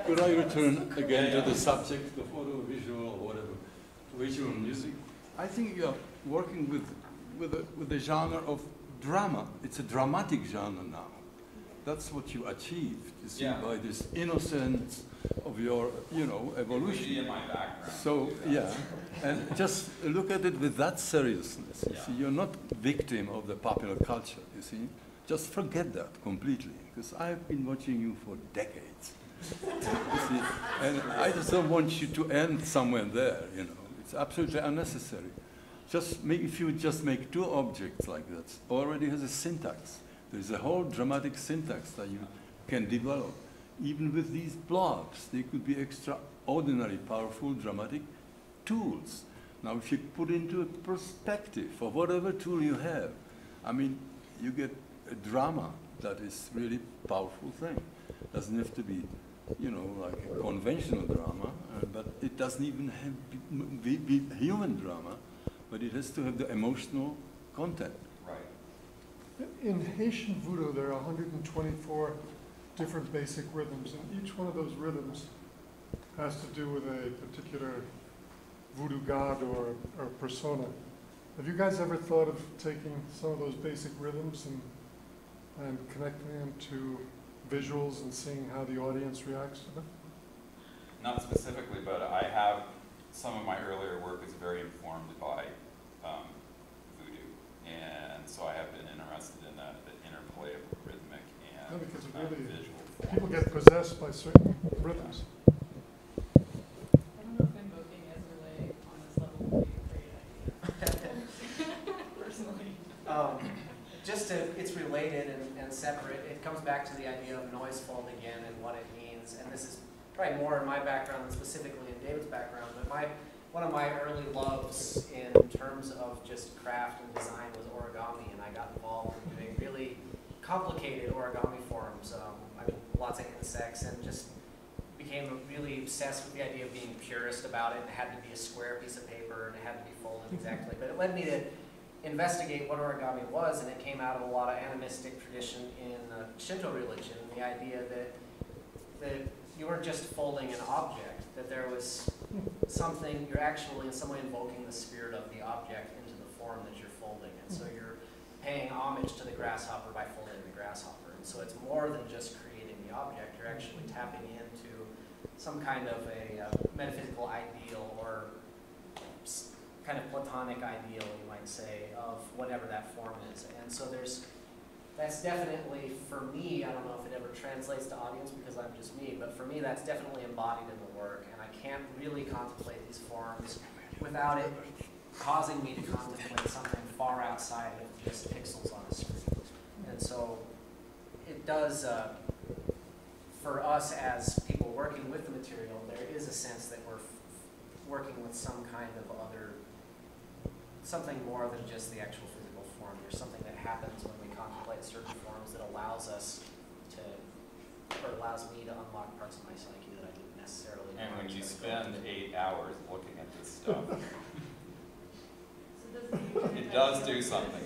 Could I return again to the subject of audio, visual, or whatever, visual music? I think you are working with the genre of drama. It's a dramatic genre now. That's what you achieved, you see, by this innocence of your, evolution. In my background. So, and just look at it with that seriousness. You see, you're not victim of the popular culture, you see. Just forget that completely, because I've been watching you for decades. You see, and I just don't want you to end somewhere there, It's absolutely unnecessary. If you just make two objects like that, already has a syntax. There's a whole dramatic syntax that you can develop. Even with these blobs, they could be extraordinary, powerful, dramatic tools. Now, if you put into a perspective of whatever tool you have, I mean, you get a drama that is really powerful thing. It doesn't have to be, like a conventional drama, but it doesn't even have be human drama, but it has to have the emotional content. In Haitian voodoo, there are 124 different basic rhythms, and each one of those rhythms has to do with a particular voodoo god or persona. Have you guys ever thought of taking some of those basic rhythms and connecting them to visuals and seeing how the audience reacts to them? Not specifically, but I have, some of my earlier work is very informed by voodoo, and so I have been interested in the interplay of rhythmic and visual forms. People get possessed by certain rhythms. I don't know if invoking as relay on this level would be a great idea. Personally. It's related and separate. It comes back to the idea of NoiseFold again and what it means. And this is probably more in my background than specifically in David's background. But one of my early loves in terms of just craft and design was origami, and I got involved in doing really complicated origami forms. Lots of insects, and just became really obsessed with the idea of being purist about it. It had to be a square piece of paper, and it had to be folded exactly. But it led me to investigate what origami was, and it came out of a lot of animistic tradition in Shinto religion, the idea that you weren't just folding an object, that there was something, you're actually in some way invoking the spirit of the object into the form that you're folding. And so you're paying homage to the grasshopper by folding the grasshopper. And so it's more than just creating the object, you're actually tapping into some kind of a metaphysical ideal or kind of platonic ideal, you might say, of whatever that form is. And so that's definitely, for me, I don't know if it ever translates to audience because I'm just me, but for me that's definitely embodied in the work, and I can't really contemplate these forms without it causing me to contemplate something far outside of just pixels on a screen. And so it does, for us as people working with the material, there is a sense that we're working with some kind of other, something more than just the actual physical form. There's something that happens when we contemplate certain forms that allows us to, or allows me to unlock parts of my psyche that I didn't necessarily know. And when you spend 8 hours looking at this stuff, it does do something.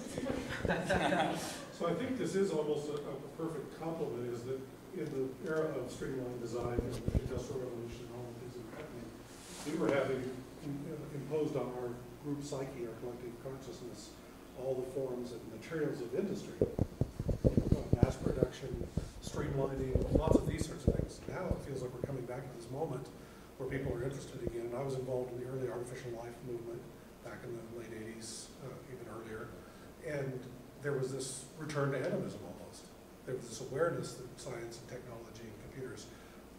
So I think this is almost a perfect complement, is that in the era of streamlined design and the Industrial Revolution and all the things that are happening, we were having imposed on our group psyche, our collective consciousness, all the forms and materials of industry, mass production, streamlining, lots of these sorts of things. Now it feels like we're coming back to this moment where people are interested again. I was involved in the early artificial life movement back in the late 80s, even earlier, and there was this return to animism almost. There was this awareness that science and technology and computers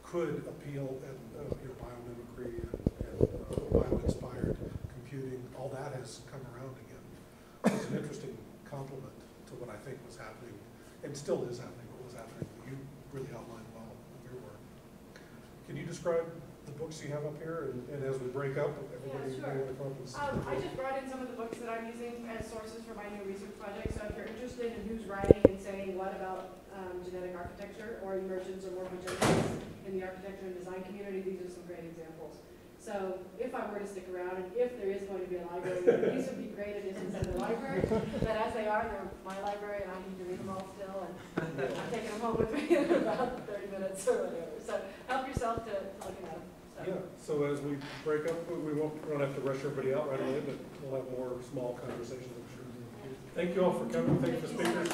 could appeal, and biomimicry and bio-inspired computing, all that has come around again. It's an interesting complement to what I think was happening, and still is happening, what was happening. You really outlined well in your work. Can you describe the books you have up here, and as we break up, everybody may want to come up and I just brought in some of the books that I'm using as sources for my new research project, so if you're interested in who's writing and saying what about genetic architecture or emergence or morphogenesis in the architecture and design community, these are some great examples. So if I were to stick around, and if there is going to be a library, these would be great additions to the library, but as they are, they're my library, and I need to read them all still, and I'm taking them home with me in about 30 minutes or whatever. So help yourself to look at them, so. Yeah, so as we break up, we won't have to rush everybody out right away, but we'll have more small conversations, I'm sure. Thank you all for coming. Thank you for speakers.